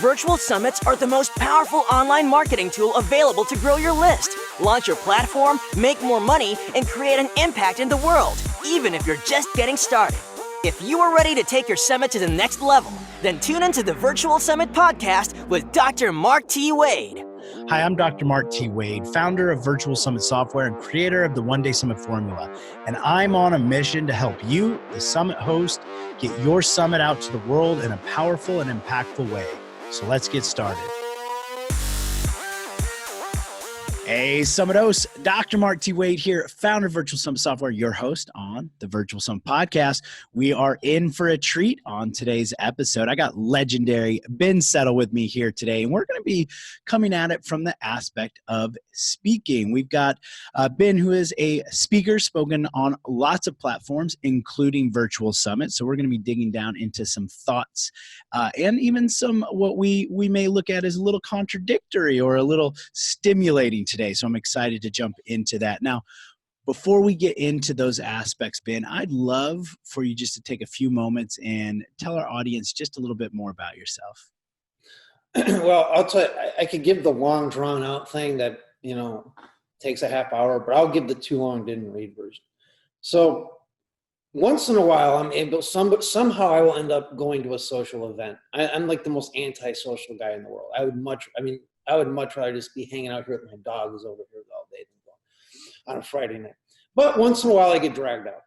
Virtual summits are the most powerful online marketing tool available to grow your list, launch your platform, make more money, and create an impact in the world, even if you're just getting started. If you are ready to take your summit to the next level, then tune into the Virtual Summit Podcast with Dr. Mark T. Wade. Hi, I'm Dr. Mark T. Wade, founder of Virtual Summit Software and creator of the One Day Summit Formula. And I'm on a mission to help you, the summit host, get your summit out to the world in a powerful and impactful way. So let's get started. Hey, Summit host, Dr. Mark T. Wade here, founder of Virtual Summit Software, your host on the Virtual Summit Podcast. We are in for a treat on today's episode. I got legendary Ben Settle with me here today, and we're going to be coming at it from the aspect of speaking. We've got Ben, who is a speaker, spoken on lots of platforms, including Virtual Summit. So we're going to be digging down into some thoughts and even some what we may look at as a little contradictory or a little stimulating today. So I'm excited to jump into that. Now, before we get into those aspects, Ben, I'd love for you just to take a few moments and tell our audience just a little bit more about yourself. Well, I'll tell you, I could give the long drawn out thing that, takes a half hour, but I'll give the too long didn't read version. So once in a while, I'm able, somehow I will end up going to a social event. I'm like the most antisocial guy in the world. I would much rather just be hanging out here with my dog who's over here all day than go on a Friday night. But once in a while I get dragged out.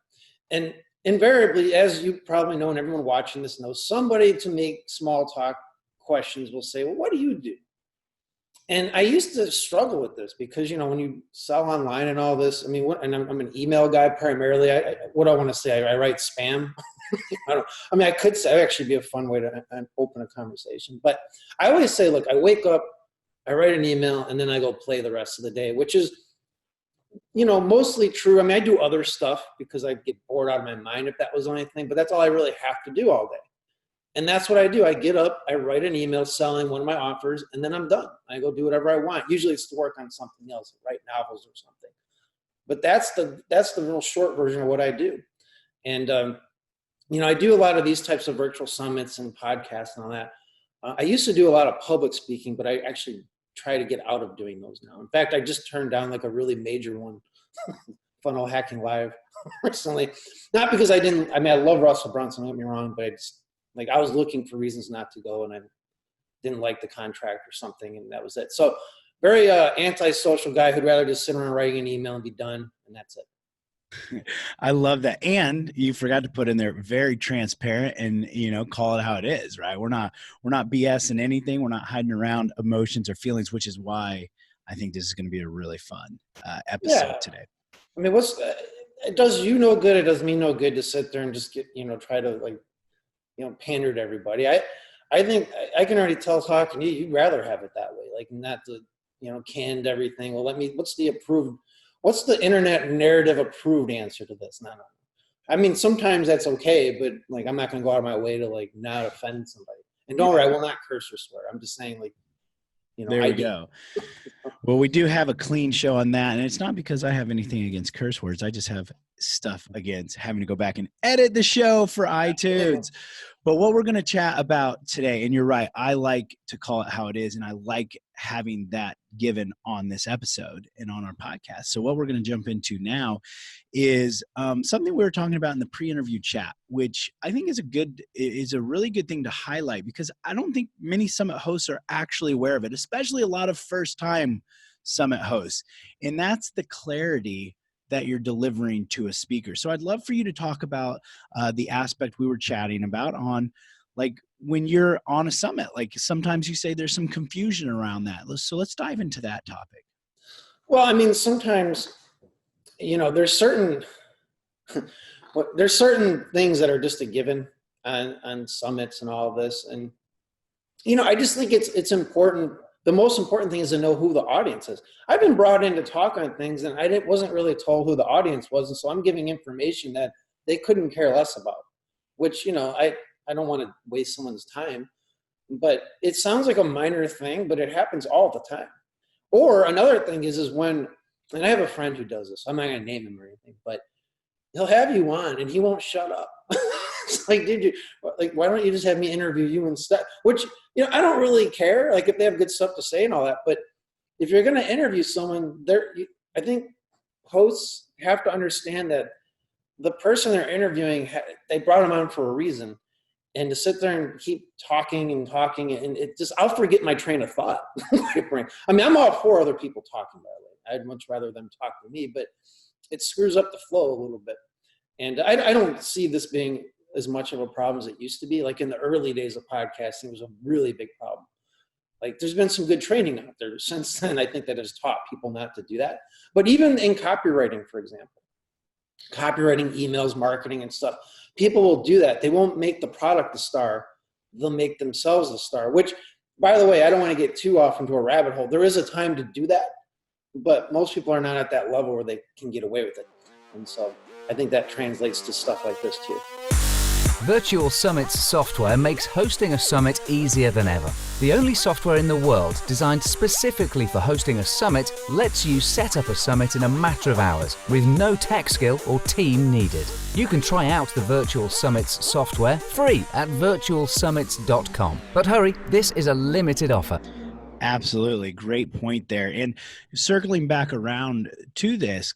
And invariably, as you probably know and everyone watching this knows, somebody to make small talk questions will say, well, what do you do? And I used to struggle with this because, when you sell online and all this, I'm an email guy primarily. What do I want to say? I write spam. I could say, it'd actually be a fun way to open a conversation. But I always say, look, I wake up, I write an email, and then I go play the rest of the day, which is, mostly true. I do other stuff because I get bored out of my mind if that was the only thing, but that's all I really have to do all day. And that's what I do. I get up, I write an email selling one of my offers, and then I'm done. I go do whatever I want. Usually it's to work on something else, write novels or something. But that's the real short version of what I do. And, I do a lot of these types of virtual summits and podcasts and all that. I used to do a lot of public speaking, but I actually try to get out of doing those now. In fact, I just turned down like a really major one, Funnel Hacking Live recently. Not because I love Russell Brunson, don't get me wrong, but I was looking for reasons not to go and I didn't like the contract or something, and that was it. So very antisocial guy who'd rather just sit around writing an email and be done, and that's it. I love that. And you forgot to put in there very transparent and, call it how it is, right? We're not BSing anything. We're not hiding around emotions or feelings, which is why I think this is going to be a really fun episode today. It does you no good. It does me no good to sit there and just get, try to pander to everybody. I think I can already tell talking to you'd rather have it that way. Not the, canned everything. Well, what's the internet narrative approved answer to this? No. Sometimes that's okay, but I'm not going to go out of my way to not offend somebody. And don't worry, I will not curse or swear. I'm just saying there we go. Well, we do have a clean show on that. And it's not because I have anything against curse words. I just have stuff against having to go back and edit the show for iTunes. But what we're going to chat about today, and you're right, I like to call it how it is, and I like having that given on this episode and on our podcast. So what we're going to jump into now is something we were talking about in the pre-interview chat, which I think is a really good thing to highlight because I don't think many summit hosts are actually aware of it, especially a lot of first-time summit hosts. And that's the clarity that you're delivering to a speaker. So I'd love for you to talk about the aspect we were chatting about on when you're on a summit. Sometimes you say there's some confusion around that. So let's dive into that topic. Well, sometimes, there's certain things that are just a given on summits and all of this. And, I just think it's important. The most important thing is to know who the audience is. I've been brought in to talk on things and I wasn't really told who the audience was. And so I'm giving information that they couldn't care less about, which, I don't want to waste someone's time, but it sounds like a minor thing, but it happens all the time. Or another thing is when, and I have a friend who does this, I'm not going to name him or anything, but he'll have you on and he won't shut up. It's like, dude, why don't you just have me interview you instead? Which, I don't really care. Like if they have good stuff to say and all that, but if you're going to interview someone I think hosts have to understand that the person they're interviewing, they brought them on for a reason. And to sit there and keep talking and I'll forget my train of thought. I mean, I'm all for other people talking, by the way. I'd much rather them talk to me, but it screws up the flow a little bit. And I don't see this being as much of a problem as it used to be. Like in the early days of podcasting, it was a really big problem. Like there's been some good training out there since then, I think, that has taught people not to do that. But even in copywriting, for example, copywriting, emails, marketing and stuff, people will do that. They won't make the product the star. They'll make themselves the star, which, by the way, I don't want to get too off into a rabbit hole. There is a time to do that, but most people are not at that level where they can get away with it. And so I think that translates to stuff like this too. Virtual Summit's software makes hosting a summit easier than ever. The only software in the world designed specifically for hosting a summit lets you set up a summit in a matter of hours with no tech skill or team needed. You can try out the Virtual Summit's software free at virtualsummits.com. But hurry, this is a limited offer. Absolutely. Great point there. And circling back around to this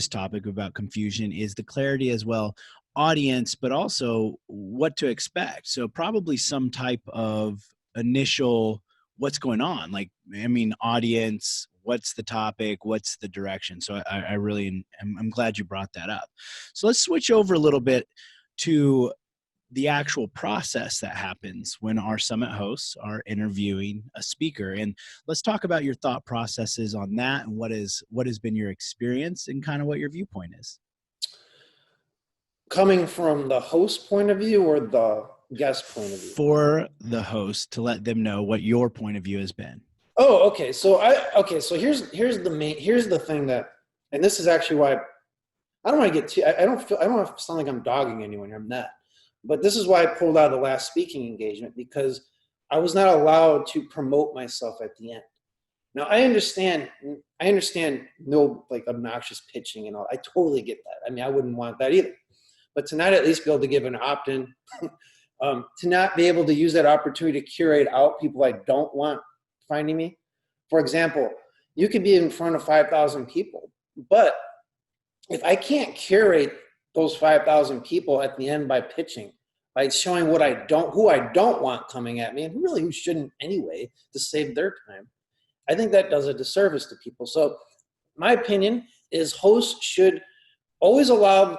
topic about confusion is the clarity as well, audience, but also what to expect. So probably some type of initial what's going on. Like, I mean, audience, what's the topic, what's the direction. So I'm glad you brought that up. So let's switch over a little bit to the actual process that happens when our summit hosts are interviewing a speaker. And let's talk about your thought processes on that and what has been your experience and kind of what your viewpoint is. Coming from the host point of view or the guest point of view? For the host, to let them know what your point of view has been. Oh, okay. So here's the thing that, and this is actually why I don't want to get too, I don't want to sound like I'm dogging anyone. I'm not. But this is why I pulled out of the last speaking engagement, because I was not allowed to promote myself at the end. Now I understand no like obnoxious pitching and all. I totally get that. I mean, I wouldn't want that either. But to not at least be able to give an opt-in, to not be able to use that opportunity to curate out people I don't want finding me. For example, you could be in front of 5,000 people, but if I can't curate those 5,000 people at the end by pitching, by showing who I don't want coming at me, and really who shouldn't anyway, to save their time, I think that does a disservice to people. So my opinion is hosts should always allow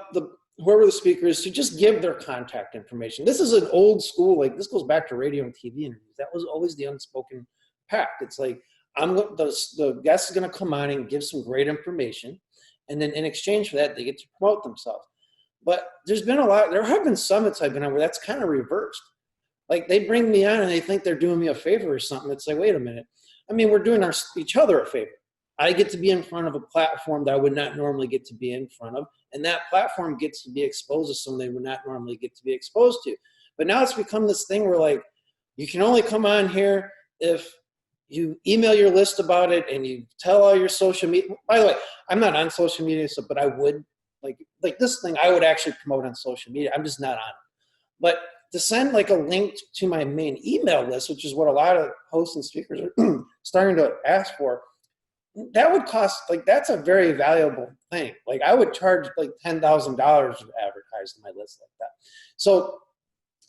whoever the speaker is to just give their contact information. This is an old school, like this goes back to radio and TV interviews. That was always the unspoken pact. It's like, the guest is going to come on and give some great information. And then in exchange for that, they get to promote themselves. But there have been summits I've been on where that's kind of reversed. Like they bring me on and they think they're doing me a favor or something. It's like, wait a minute. I mean, we're doing each other a favor. I get to be in front of a platform that I would not normally get to be in front of. And that platform gets to be exposed to someone they would not normally get to be exposed to. But now it's become this thing where like, you can only come on here if you email your list about it and you tell all your social media. By the way, I'm not on social media, but I would like this thing I would actually promote on social media. I'm just not on it. But to send like a link to my main email list, which is what a lot of hosts and speakers are starting to ask for, that would cost, like, that's a very valuable thing. Like I would charge like $10,000 to advertise my list like that. So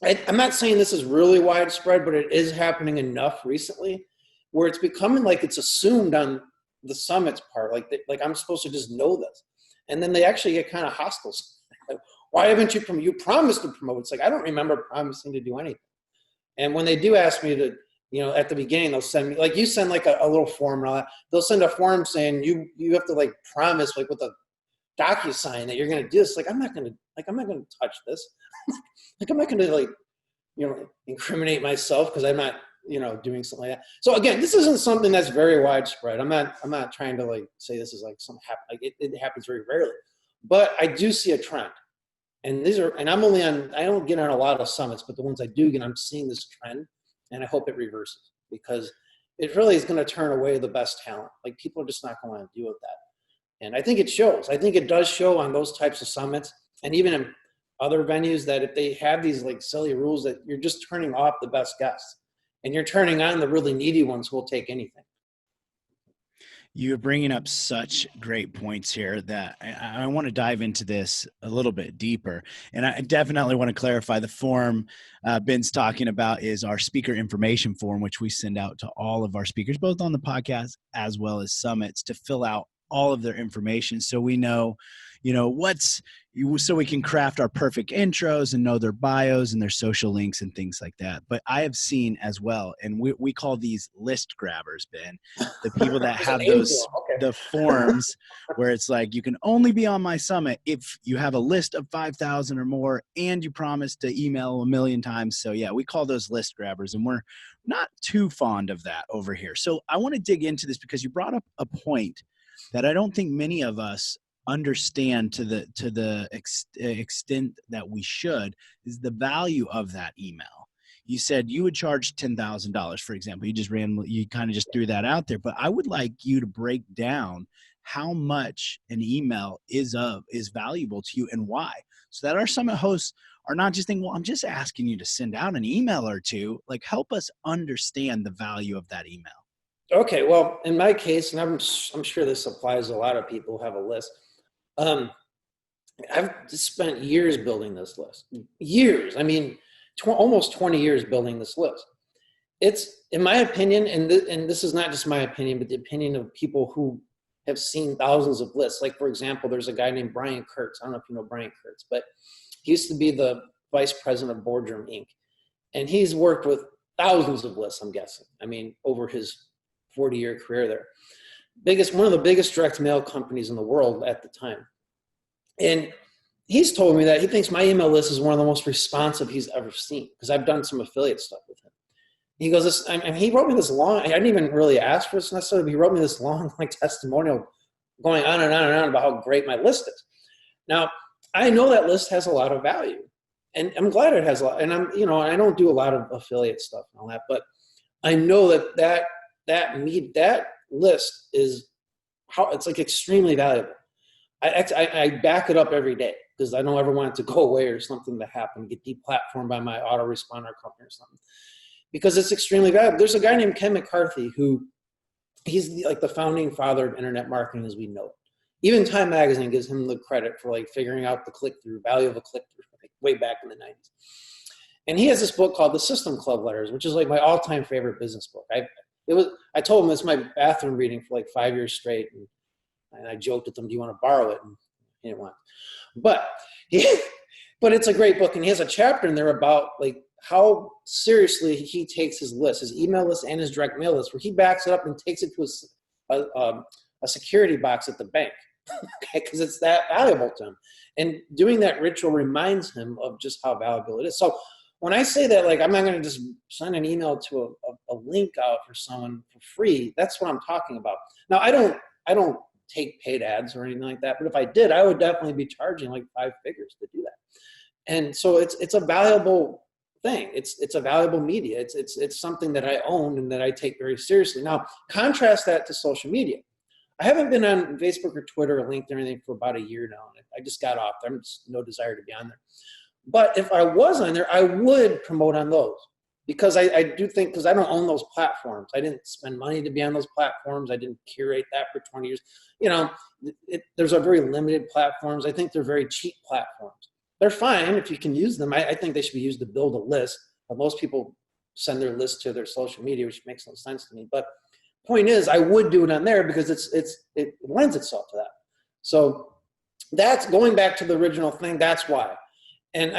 I'm not saying this is really widespread, but it is happening enough recently where it's becoming like it's assumed on the summit's part, like I'm supposed to just know this. And then they actually get kind of hostile. Like, why haven't you promised to promote? It's like, I don't remember promising to do anything. And when they do ask me to, at the beginning, they'll send me, like you send like a little form and all that. They'll send a form saying you have to like promise like with a DocuSign that you're going to do this. Like, I'm not going to touch this. Like, I'm not going to like, incriminate myself because I'm not, doing something like that. So again, this isn't something that's very widespread. I'm not trying to like say this is like something like it happens very rarely, but I do see a trend. And I don't get on a lot of summits, but the ones I do get, I'm seeing this trend, and I hope it reverses because it really is going to turn away the best talent. Like people are just not going to want to deal with that. And I think it shows. I think it does show on those types of summits. And even in other venues that if they have these like silly rules that you're just turning off the best guests and you're turning on the really needy ones who will take anything. You're bringing up such great points here that I want to dive into this a little bit deeper. And I definitely want to clarify the form Ben's talking about is our speaker information form, which we send out to all of our speakers, both on the podcast as well as summits, to fill out all of their information so we know, so we can craft our perfect intros and know their bios and their social links and things like that. But I have seen as well, and we call these list grabbers, Ben, the people that have the forms where it's like, you can only be on my summit if you have a list of 5,000 or more and you promise to email a million times. So yeah, we call those list grabbers, and we're not too fond of that over here. So I want to dig into this because you brought up a point that I don't think many of us understand to the extent that we should, is the value of that email. You said you would charge $10,000, for example. You kind of just threw that out there, but I would like you to break down how much an email is valuable to you and why, so that our summit hosts are not just thinking, well, I'm just asking you to send out an email or two. Like, help us understand the value of that email. Okay, well, in my case, and I'm sure this applies to a lot of people who have a list. I've spent years building this list. Years. I mean, almost 20 years building this list. It's, in my opinion, and this is not just my opinion, but the opinion of people who have seen thousands of lists. Like, for example, there's a guy named Brian Kurtz. I don't know if you know Brian Kurtz, but he used to be the vice president of Boardroom Inc. And he's worked with thousands of lists, I'm guessing. I mean, over his 40-year career there. One of the biggest direct mail companies in the world at the time. And he's told me that he thinks my email list is one of the most responsive he's ever seen, because I've done some affiliate stuff with him. He goes, he wrote me this long, I didn't even really ask for this necessarily, but he wrote me this long testimonial going on and on and on about how great my list is. Now, I know that list has a lot of value, and I'm glad it has a lot. And I don't do a lot of affiliate stuff and all that, but I know that list is it's like extremely valuable. I back it up every day because I don't ever want it to go away or something to happen, get deplatformed by my autoresponder company or something, because it's extremely valuable. There's a guy named Ken McCarthy he's like the founding father of internet marketing as we know it. Even Time Magazine gives him the credit for like figuring out the click-through, value of a click-through, like way back in the 90s. And he has this book called The System Club Letters, which is like my all-time favorite business book. I told him it's my bathroom reading for like 5 years straight, and I joked with him, "Do you want to borrow it?" And he didn't want it. But it's a great book, and he has a chapter in there about like how seriously he takes his list, his email list and his direct mail list, where he backs it up and takes it to a security box at the bank, because it's that valuable to him. And doing that ritual reminds him of just how valuable it is. So when I say that, like, I'm not going to just send an email to a link out for someone for free, that's what I'm talking about. Now, I don't take paid ads or anything like that, but if I did, I would definitely be charging like 5 figures to do that. And so it's a valuable thing. It's a valuable media. It's something that I own and that I take very seriously. Now, contrast that to social media. I haven't been on Facebook or Twitter or LinkedIn or anything for about a year now. And I just got off. There's no desire to be on there. But if I was on there, I would promote on those, because I do think, because I don't own those platforms. I didn't spend money to be on those platforms. I didn't curate that for 20 years. There's a very limited platforms. I think they're very cheap platforms. They're fine if you can use them. I think they should be used to build a list. But most people send their list to their social media, which makes no sense to me. But point is, I would do it on there because it lends itself to that. So that's going back to the original thing. That's why. And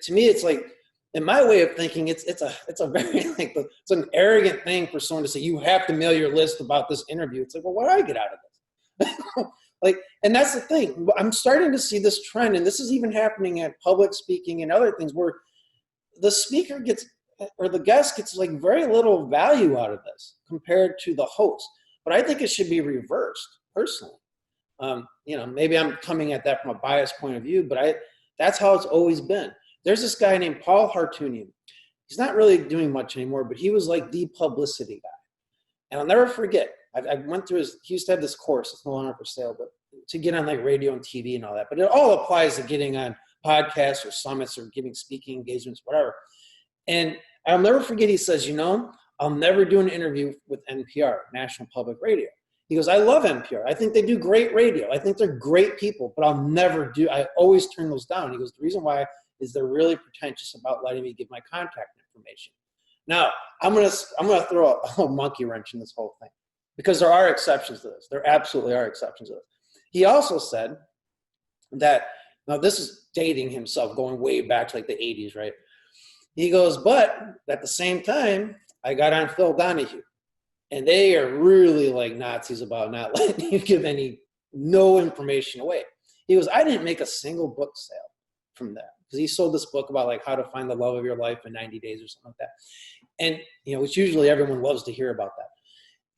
to me, it's like, in my way of thinking, it's a very like it's an arrogant thing for someone to say you have to mail your list about this interview. It's like, well, what do I get out of this? Like, and that's the thing. I'm starting to see this trend, and this is even happening at public speaking and other things, where the speaker gets, or the guest gets, like very little value out of this compared to the host. But I think it should be reversed, personally. Maybe I'm coming at that from a biased point of view, but that's how it's always been. There's this guy named Paul Hartunian. He's not really doing much anymore, but he was like the publicity guy. And I'll never forget, I went through he used to have this course, it's no longer for sale, but to get on like radio and TV and all that. But it all applies to getting on podcasts or summits or giving speaking engagements, whatever. And I'll never forget, he says, I'll never do an interview with NPR, National Public Radio. He goes, I love NPR. I think they do great radio. I think they're great people, but I always turn those down. He goes, the reason why is they're really pretentious about letting me give my contact information. Now, I'm gonna throw a monkey wrench in this whole thing, because there are exceptions to this. There absolutely are exceptions to this. He also said that, now this is dating himself, going way back to like the 80s, right? He goes, but at the same time, I got on Phil Donahue, and they are really like Nazis about not letting you give no information away. He goes, I didn't make a single book sale from that, because he sold this book about like how to find the love of your life in 90 days or something like that. And, which usually everyone loves to hear about that.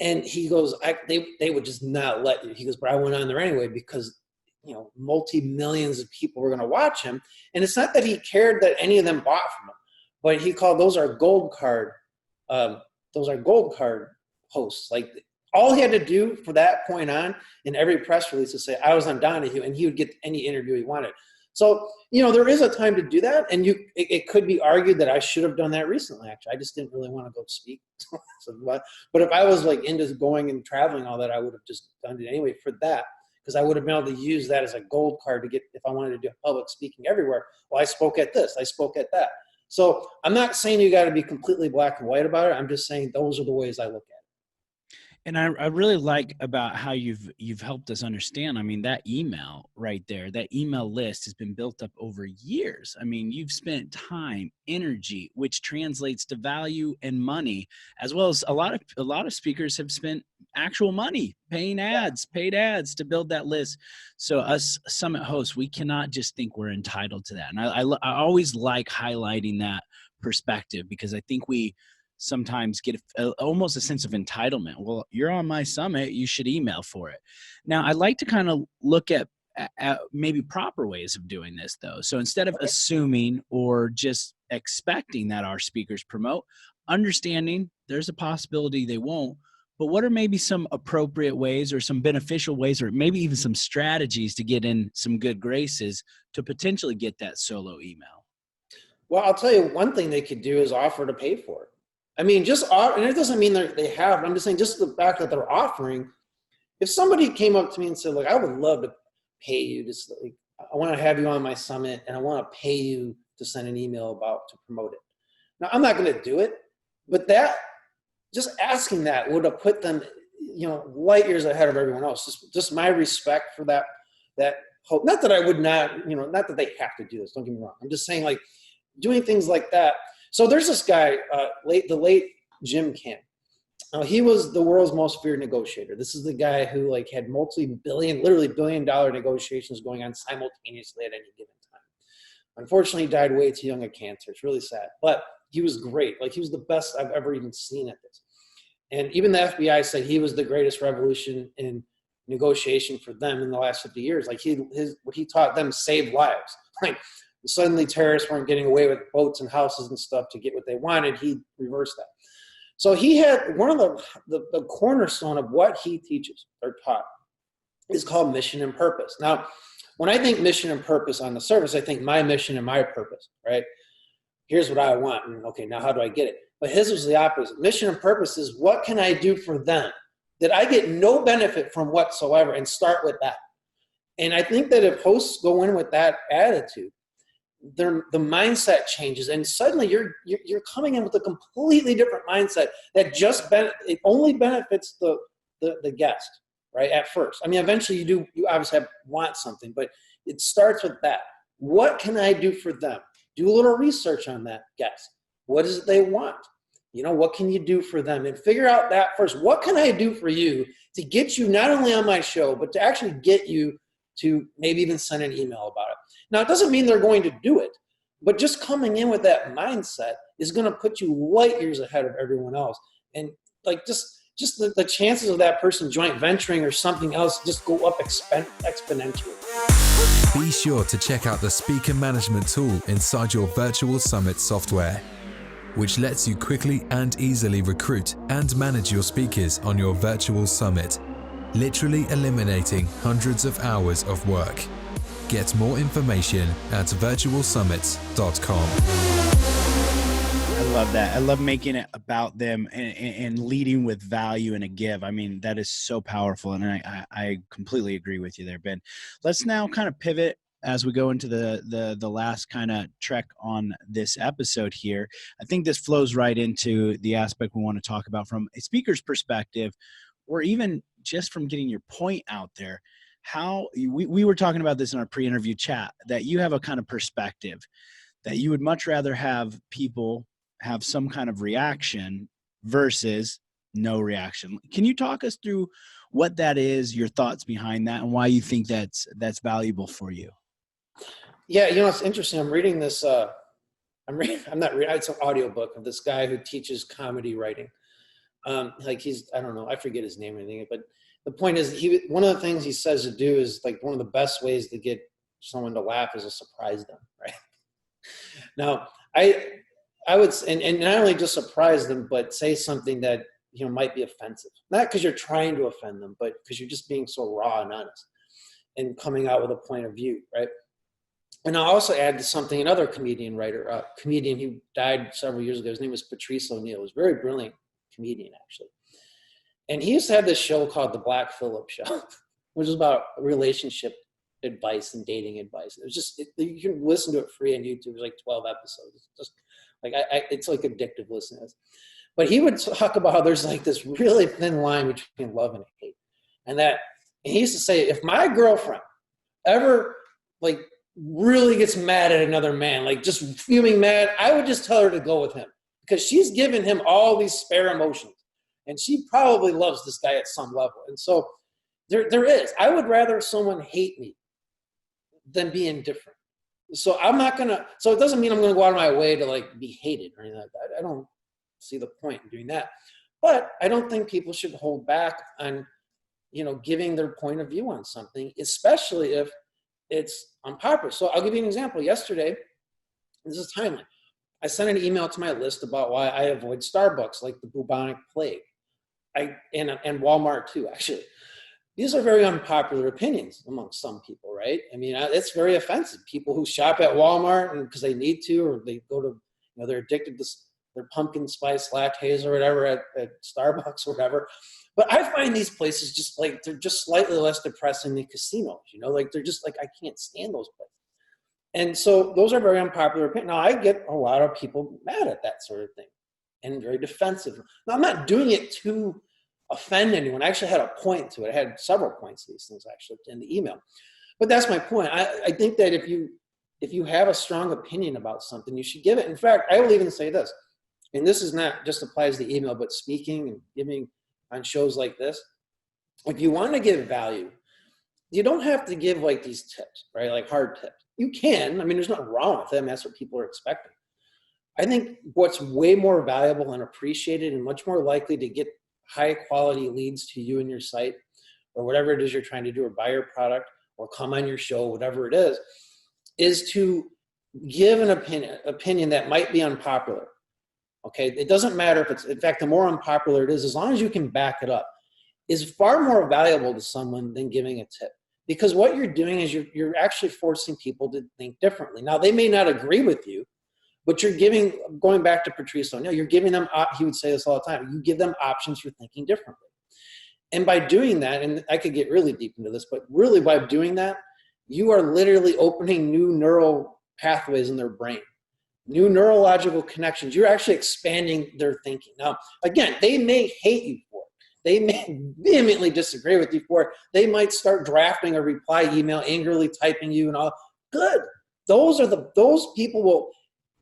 And he goes, they would just not let you. He goes, but I went on there anyway because, multi-millions of people were going to watch him. And it's not that he cared that any of them bought from him, but he called those are gold card hosts. Like, all he had to do for that point on in every press release to say, I was on Donahue, and he would get any interview he wanted. So, there is a time to do that. And it could be argued that I should have done that recently, actually. I just didn't really want to go speak. But if I was like into going and traveling, all that, I would have just done it anyway for that, because I would have been able to use that as a gold card to get, if I wanted to do public speaking everywhere. Well, I spoke at this, I spoke at that. So I'm not saying you got to be completely black and white about it. I'm just saying those are the ways I look at it. And I really like about how you've helped us understand. I mean, that email right there, that email list has been built up over years. I mean, you've spent time, energy, which translates to value and money, as well as a lot of speakers have spent actual money, paid ads to build that list. So us summit hosts, we cannot just think we're entitled to that. And I always like highlighting that perspective, because I think we sometimes get almost a sense of entitlement. Well, you're on my summit, you should email for it. Now, I'd like to kind of look at maybe proper ways of doing this, though. So instead of assuming or just expecting that our speakers promote, understanding there's a possibility they won't, but what are maybe some appropriate ways or some beneficial ways, or maybe even some strategies to get in some good graces to potentially get that solo email? Well, I'll tell you, one thing they could do is offer to pay for it. I mean, and it doesn't mean they have, I'm just saying, just the fact that they're offering. If somebody came up to me and said, look, I would love to pay you, just like, I want to have you on my summit, and I want to pay you to send an email to promote it. Now, I'm not going to do it, but just asking that would have put them, light years ahead of everyone else. Just my respect for that hope. Not that I would not, not that they have to do this. Don't get me wrong. I'm just saying, like, doing things like that. So there's this guy, the late Jim Kim. He was the world's most feared negotiator. This is the guy who had literally billion-dollar negotiations going on simultaneously at any given time. Unfortunately, he died way too young of cancer. It's really sad. But he was great. He was the best I've ever even seen at this. And even the FBI said he was the greatest revolution in negotiation for them in the last 50 years. What he taught them saved lives. Suddenly terrorists weren't getting away with boats and houses and stuff to get what they wanted. He reversed that. So he had one of the cornerstone of what he teaches or taught is called mission and purpose. Now, when I think mission and purpose on the surface, I think my mission and my purpose, right? Here's what I want. And okay, now how do I get it? But his was the opposite. Mission and purpose is, what can I do for them that I get no benefit from whatsoever, and start with that. And I think that if hosts go in with that attitude, the mindset changes, and suddenly you're coming in with a completely different mindset that it only benefits the guest, right? At first, I mean, eventually you obviously want something, but it starts with that. What can I do for them? Do a little research on that guest. What is it they want? What can you do for them? And figure out that first. What can I do for you to get you not only on my show, but to actually get you to maybe even send an email about it? Now, it doesn't mean they're going to do it, but just coming in with that mindset is going to put you light years ahead of everyone else. And just the chances of that person joint venturing or something else just go up exponentially. Be sure to check out the speaker management tool inside your Virtual Summit software, which lets you quickly and easily recruit and manage your speakers on your virtual summit, literally eliminating hundreds of hours of work. Get more information at virtualsummits.com. I love that. I love making it about them and leading with value and a give. I mean, that is so powerful. And I completely agree with you there, Ben. Let's now kind of pivot as we go into the last kind of trek on this episode here. I think this flows right into the aspect we want to talk about from a speaker's perspective, or even just from getting your point out there. How we were talking about this in our pre-interview chat, that you have a kind of perspective that you would much rather have people have some kind of reaction versus no reaction. Can you talk us through what that is, your thoughts behind that, and why you think that's valuable for you? Yeah, it's interesting. I'm reading this. It's an audiobook of this guy who teaches comedy writing. I don't know, I forget his name or anything, but the point is, one of the things he says to do is, like, one of the best ways to get someone to laugh is to surprise them, right? Now, I would, and not only just surprise them, but say something that, might be offensive. Not because you're trying to offend them, but because you're just being so raw and honest and coming out with a point of view, right? And I'll also add to something, another comedian who died several years ago. His name was Patrice O'Neill. He was a very brilliant comedian, actually. And he used to have this show called The Black Phillip Show, which was about relationship advice and dating advice. It was just, you can listen to it free on YouTube. There's like 12 episodes. It's just like, it's like addictive listening. But he would talk about how there's like this really thin line between love and hate. And he used to say, if my girlfriend ever like really gets mad at another man, like just fuming mad, I would just tell her to go with him, because she's given him all these spare emotions. And she probably loves this guy at some level. And so there is. I would rather someone hate me than be indifferent. So so it doesn't mean I'm going to go out of my way to like be hated or anything like that. I don't see the point in doing that. But I don't think people should hold back on, giving their point of view on something, especially if it's unpopular. So I'll give you an example. Yesterday, this is timely, I sent an email to my list about why I avoid Starbucks like the bubonic plague. And Walmart too, actually. These are very unpopular opinions among some people, right? I mean, it's very offensive. People who shop at Walmart and because they need to, or they go to, they're addicted to their pumpkin spice lattes or whatever at Starbucks or whatever. But I find these places just like, they're just slightly less depressing than casinos, like they're just like, I can't stand those places. And so those are very unpopular opinions. Now, I get a lot of people mad at that sort of thing and very defensive. Now, I'm not doing it to offend anyone. I actually had a point to it. I had several points to these things actually in the email. But that's my point. I think that if you have a strong opinion about something, you should give it. In fact, I will even say this, and this is not just applies to email, but speaking and giving on shows like this. If you want to give value, you don't have to give like these tips, right? Like hard tips. You can. I mean, there's nothing wrong with them. That's what people are expecting. I think what's way more valuable and appreciated and much more likely to get high quality leads to you and your site or whatever it is you're trying to do, or buy your product or come on your show, whatever it is to give an opinion that might be unpopular. Okay. It doesn't matter if it's, in fact, the more unpopular it is, as long as you can back it up, is far more valuable to someone than giving a tip. Because what you're doing is you're actually forcing people to think differently. Now, they may not agree with you, but you're giving, going back to Patrice O'Neill, you're giving them, he would say this all the time, you give them options for thinking differently. And by doing that, and I could get really deep into this, but really by doing that, you are literally opening new neural pathways in their brain, new neurological connections. You're actually expanding their thinking. Now, again, they may hate you for it. They may vehemently disagree with you for it. They might start drafting a reply email, angrily typing you and all. Good. Those people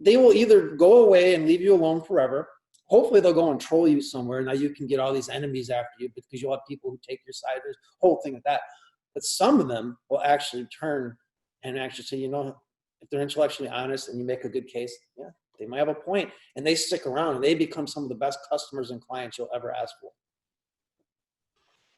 they will either go away and leave you alone forever. Hopefully they'll go and troll you somewhere. Now you can get all these enemies after you because you'll have people who take your side. There's a whole thing of that. But some of them will actually turn and actually say, if they're intellectually honest and you make a good case, yeah, they might have a point, and they stick around and they become some of the best customers and clients you'll ever ask for.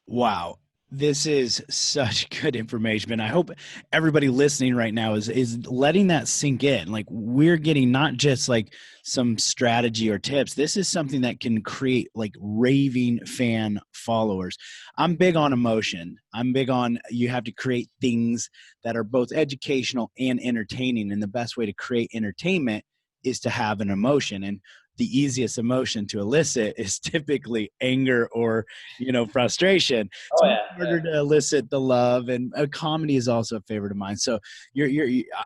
Wow. This is such good information. I hope everybody listening right now is letting that sink in. Like, we're getting not just like some strategy or tips. This is something that can create like raving fan followers. I'm big on emotion. I'm big on, you have to create things that are both educational and entertaining. And the best way to create entertainment is to have an emotion. And the easiest emotion to elicit is typically anger or, frustration. It's harder to elicit the love, and comedy is also a favorite of mine. So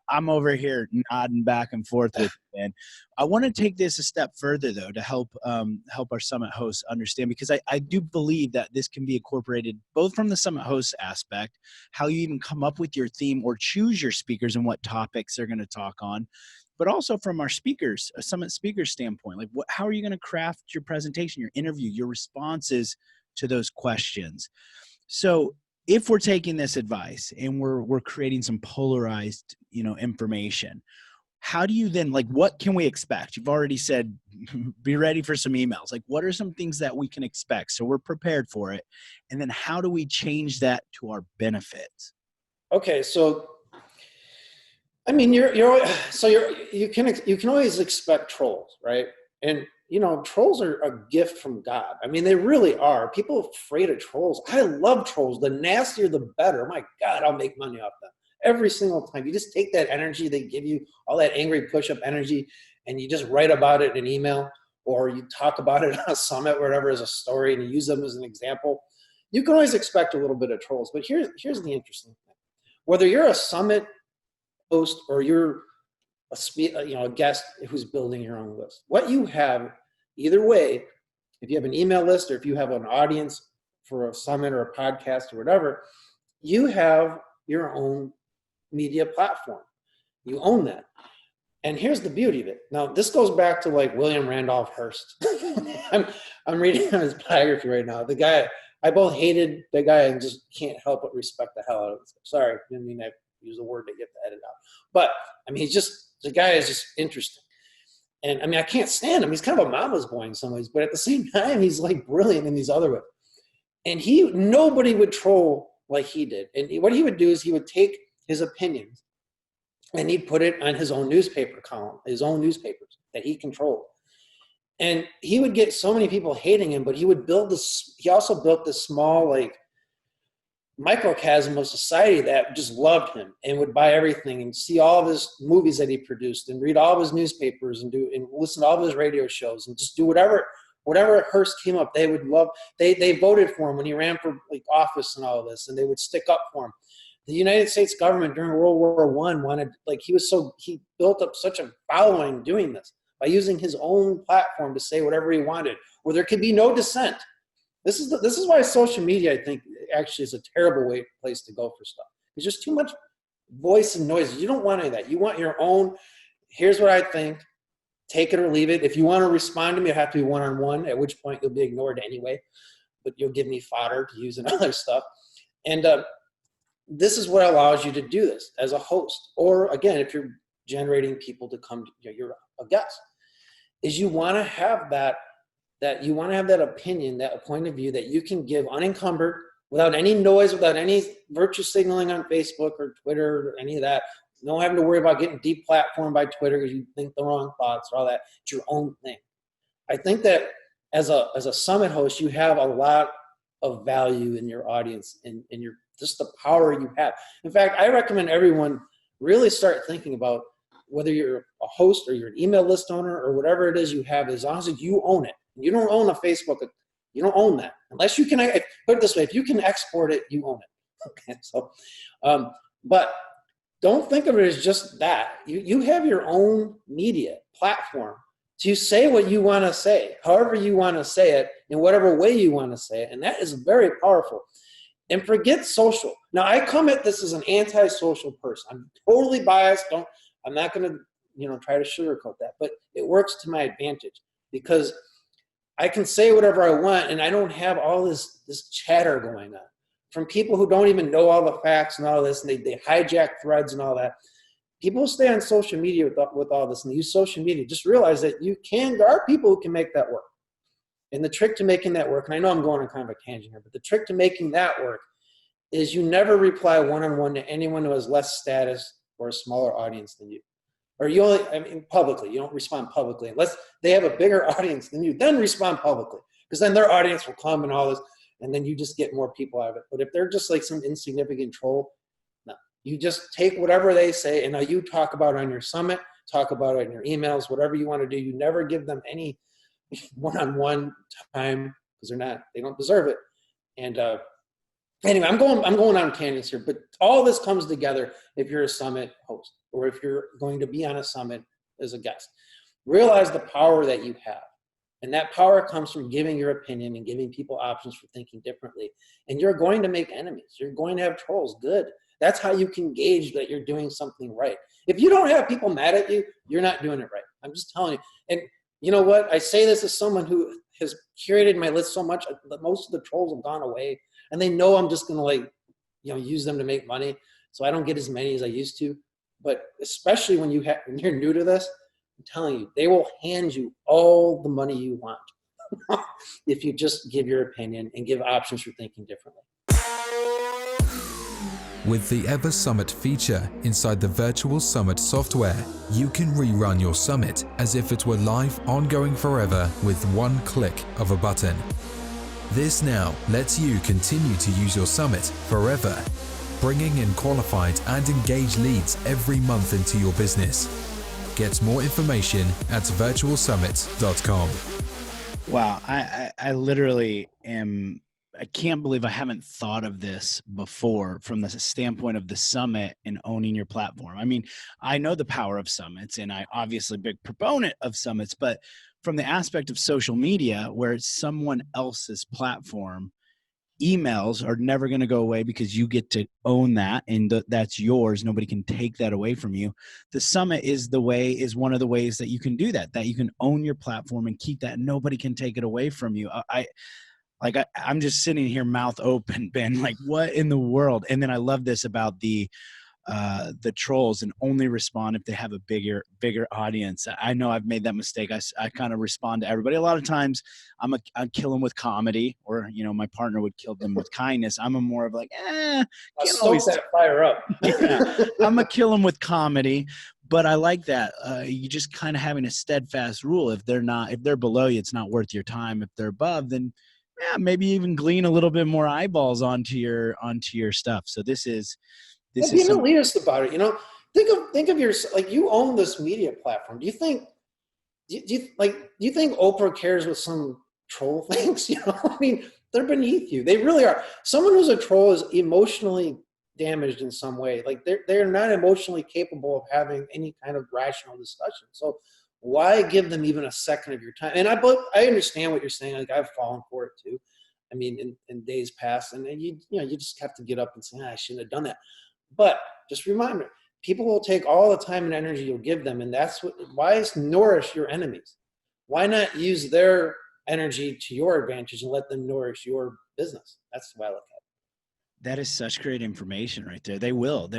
I'm over here nodding back and forth with you, and I want to take this a step further though to help our summit hosts understand, because I do believe that this can be incorporated both from the summit host aspect, how you even come up with your theme or choose your speakers and what topics they're going to talk on, but also from our speakers, a summit speaker standpoint. Like, how are you going to craft your presentation, your interview, your responses to those questions? So if we're taking this advice and we're creating some polarized, information, how do you then, like, what can we expect? You've already said, be ready for some emails. Like, what are some things that we can expect so we're prepared for it? And then how do we change that to our benefit? Okay, so I mean, you can always expect trolls, right? And trolls are a gift from God. I mean, they really are. People are afraid of trolls. I love trolls. The nastier, the better. My God, I'll make money off them every single time. You just take that energy they give you, all that angry push-up energy, and you just write about it in an email, or you talk about it on a summit or whatever as a story, and you use them as an example. You can always expect a little bit of trolls. But here's the interesting thing. Whether you're a summit host or you're a guest who's building your own list, what you have, either way, if you have an email list or if you have an audience for a summit or a podcast or whatever, you have your own media platform. You own that. And here's the beauty of it. Now, this goes back to like William Randolph Hearst. I'm reading his biography right now. The guy, I both hated the guy and just can't help but respect the hell out of him. Sorry, I didn't mean to use a word to get the edit out. But I mean, the guy is just interesting. And I mean, I can't stand him. He's kind of a mama's boy in some ways, but at the same time, he's like brilliant in these other ways. And nobody would troll like he did. And what he would do is he would take his opinions and he'd put it on his own newspaper column, his own newspapers that he controlled. And he would get so many people hating him, but he also built this small, like, microcosm of society that just loved him and would buy everything and see all of his movies that he produced and read all of his newspapers and listen to all of his radio shows and just do whatever Hearst came up. They would love. They voted for him when he ran for like office and all of this, and they would stick up for him. The United States government during World War I wanted, like, he built up such a following doing this by using his own platform to say whatever he wanted, where there could be no dissent. This is why social media, I think, actually is a terrible place to go for stuff. There's just too much voice and noise. You don't want any of that. You want your own, here's what I think, take it or leave it. If you want to respond to me, it have to be one-on-one, at which point you'll be ignored anyway, but you'll give me fodder to use in other stuff. And this is what allows you to do this as a host. Or again, if you're generating people to come, you're a guest, is you want to have that opinion, that point of view that you can give unencumbered, without any noise, without any virtue signaling on Facebook or Twitter or any of that. No having to worry about getting deplatformed by Twitter because you think the wrong thoughts or all that. It's your own thing. I think that as a summit host, you have a lot of value in your audience and your just the power you have. In fact, I recommend everyone really start thinking about whether you're a host or you're an email list owner or whatever it is you have, as long as you own it. You don't own a Facebook. You don't own that unless you can. Put it this way: if you can export it, you own it. Okay, so, but don't think of it as just that. You have your own media platform to say what you want to say, however you want to say it, in whatever way you want to say it, and that is very powerful. And forget social. Now, I come at this as an anti-social person. I'm totally biased. I'm not going to try to sugarcoat that, but it works to my advantage because I can say whatever I want, and I don't have all this chatter going on from people who don't even know all the facts and all this, and they hijack threads and all that. People stay on social media with all this and they use social media. Just realize that there are people who can make that work. And the trick to making that work, and I know I'm going on kind of a tangent here, but the trick to making that work is you never reply one-on-one to anyone who has less status or a smaller audience than you. Or you only, I mean, publicly, you don't respond publicly unless they have a bigger audience than you, then respond publicly, because then their audience will come and all this, and then you just get more people out of it. But if they're just like some insignificant troll, no, you just take whatever they say, and now you talk about it on your summit, talk about it in your emails, whatever you want to do. You never give them any one-on-one time, because they don't deserve it. And anyway, I'm going on tangents here, but all this comes together if you're a summit host or if you're going to be on a summit as a guest. Realize the power that you have. And that power comes from giving your opinion and giving people options for thinking differently. And you're going to make enemies. You're going to have trolls. Good. That's how you can gauge that you're doing something right. If you don't have people mad at you, you're not doing it right. I'm just telling you. And you know what? I say this as someone who has curated my list so much that most of the trolls have gone away, and they know I'm just going to use them to make money. So I don't get as many as I used to. But especially when you're new to this, I'm telling you, they will hand you all the money you want if you just give your opinion and give options for thinking differently. With the Ever Summit feature inside the Virtual Summit software, you can rerun your summit as if it were live, ongoing forever with one click of a button. This now lets you continue to use your summit forever, bringing in qualified and engaged leads every month into your business. Get more information at virtualsummit.com. Wow, I literally am. I can't believe I haven't thought of this before from the standpoint of the summit and owning your platform. I mean, I know the power of summits, and I obviously a big proponent of summits, but from the aspect of social media where it's someone else's platform, emails are never going to go away because you get to own that, and that's yours. Nobody can take that away from you. The summit is one of the ways that you can do that you can own your platform and keep that. Nobody can take it away from you. I'm just sitting here mouth open, Ben, like what in the world? And then I love this about the trolls, and only respond if they have a bigger audience. I know I've made that mistake. I kind of respond to everybody. A lot of times I'd kill them with comedy, or, my partner would kill them with kindness. I'm a more of like, I'll stoke that fire up. Yeah, I'm a kill them with comedy. But I like that. You just kind of having a steadfast rule. If they're below you, it's not worth your time. If they're above, then yeah, maybe even glean a little bit more eyeballs onto your stuff. So this is Be an elitist about it. Think of your, like, you own this media platform. Do you think Oprah cares what some troll thinks? I mean, they're beneath you. They really are. Someone who's a troll is emotionally damaged in some way. Like they're not emotionally capable of having any kind of rational discussion. So why give them even a second of your time? And I understand what you're saying. Like, I've fallen for it too. I mean, in days past, and you just have to get up and say, I shouldn't have done that. But just remind me, people will take all the time and energy you'll give them, and why nourish your enemies? Why not use their energy to your advantage and let them nourish your business? That's the way I look at it. That is such great information right there. They will.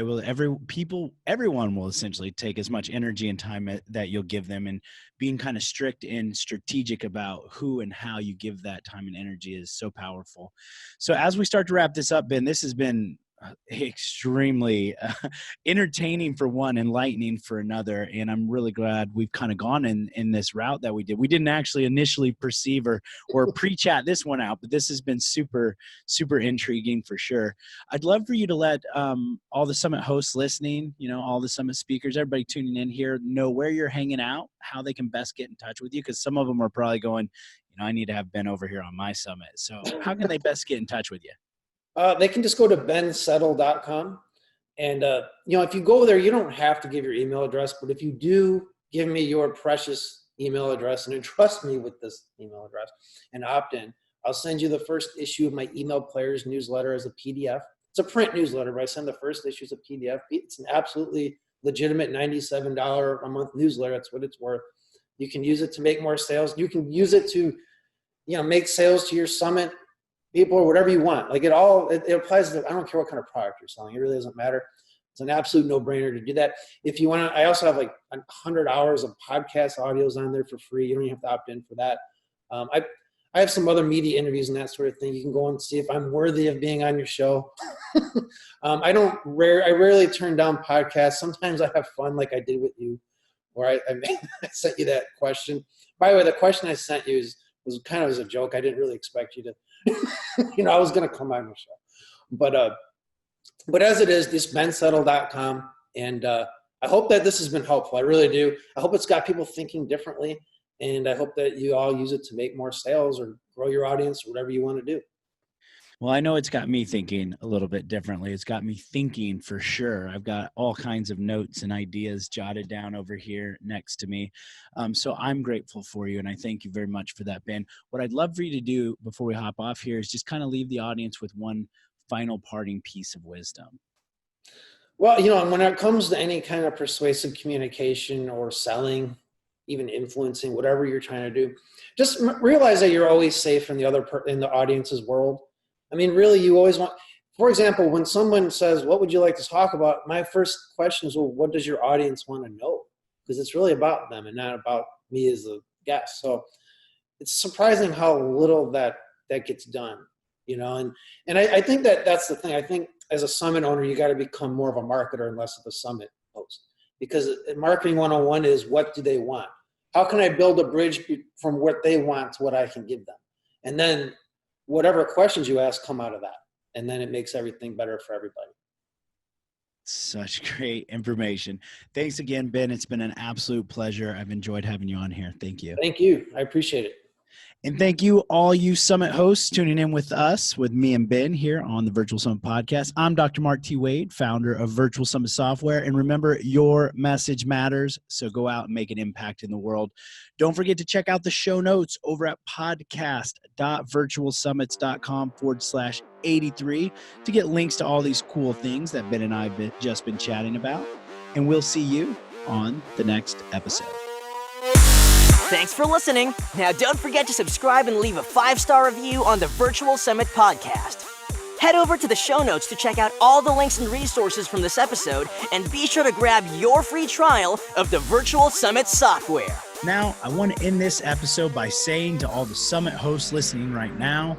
Everyone will essentially take as much energy and time that you'll give them, and being kind of strict and strategic about who and how you give that time and energy is so powerful. So as we start to wrap this up, Ben, this has been extremely entertaining for one, enlightening for another, and I'm really glad we've kind of gone in this route that we did. We didn't actually initially perceive or pre-chat this one out, but this has been super, super intriguing for sure. I'd love for you to let all the summit hosts listening, all the summit speakers, everybody tuning in here, know where you're hanging out, how they can best get in touch with you, because some of them are probably going, I need to have Ben over here on my summit. So how can they best get in touch with you? They can just go to bensettle.com. And, if you go there, you don't have to give your email address, but if you do give me your precious email address and entrust me with this email address and opt in, I'll send you the first issue of my Email Players newsletter as a PDF. It's a print newsletter, but I send the first issue as a PDF. It's an absolutely legitimate $97 a month newsletter. That's what it's worth. You can use it to make more sales. You can use it to, make sales to your summit people or whatever you want. Like it applies to, I don't care what kind of product you're selling. It really doesn't matter. It's an absolute no-brainer to do that. If you want to, I also have like 100 hours of podcast audios on there for free. You don't even have to opt in for that. I have some other media interviews and that sort of thing. You can go and see if I'm worthy of being on your show. I rarely turn down podcasts. Sometimes I have fun, like I did with you, where I sent you that question. By the way, the question I sent you was kind of as a joke. I didn't really expect you to, I was going to come on your show. But as it is, this bensettle.com, and I hope that this has been helpful. I really do. I hope it's got people thinking differently. And I hope that you all use it to make more sales or grow your audience or whatever you want to do. Well, I know it's got me thinking a little bit differently. It's got me thinking for sure. I've got all kinds of notes and ideas jotted down over here next to me. So I'm grateful for you, and I thank you very much for that, Ben. What I'd love for you to do before we hop off here is just kind of leave the audience with one final parting piece of wisdom. Well, when it comes to any kind of persuasive communication or selling, even influencing, whatever you're trying to do, just realize that you're always safe in the audience's world. I mean, really, you always want, for example, when someone says, what would you like to talk about? My first question is, well, what does your audience want to know? Because it's really about them and not about me as a guest. So it's surprising how little that gets done, and I think that's the thing. I think as a summit owner, you got to become more of a marketer and less of a summit host. Because marketing 101 is, what do they want? How can I build a bridge from what they want to what I can give them? And then whatever questions you ask come out of that. And then it makes everything better for everybody. Such great information. Thanks again, Ben. It's been an absolute pleasure. I've enjoyed having you on here. Thank you. Thank you. I appreciate it. And thank you, all you Summit hosts, tuning in with us, with me and Ben here on the Virtual Summit Podcast. I'm Dr. Mark T. Wade, founder of Virtual Summit Software. And remember, your message matters, so go out and make an impact in the world. Don't forget to check out the show notes over at podcast.virtualsummits.com/83 to get links to all these cool things that Ben and I have just been chatting about. And we'll see you on the next episode. Thanks for listening. Now don't forget to subscribe and leave a 5-star review on the Virtual Summit Podcast. Head over to the show notes to check out all the links and resources from this episode, and be sure to grab your free trial of the Virtual Summit software. Now, I want to end this episode by saying to all the Summit hosts listening right now,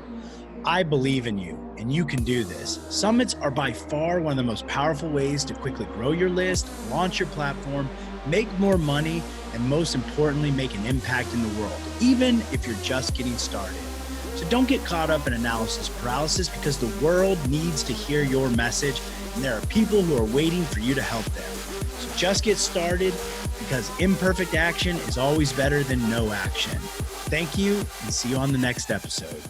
I believe in you, and you can do this. Summits are by far one of the most powerful ways to quickly grow your list, launch your platform, make more money, and most importantly, make an impact in the world, even if you're just getting started. So don't get caught up in analysis paralysis, because the world needs to hear your message, and there are people who are waiting for you to help them. So just get started, because imperfect action is always better than no action. Thank you, and see you on the next episode.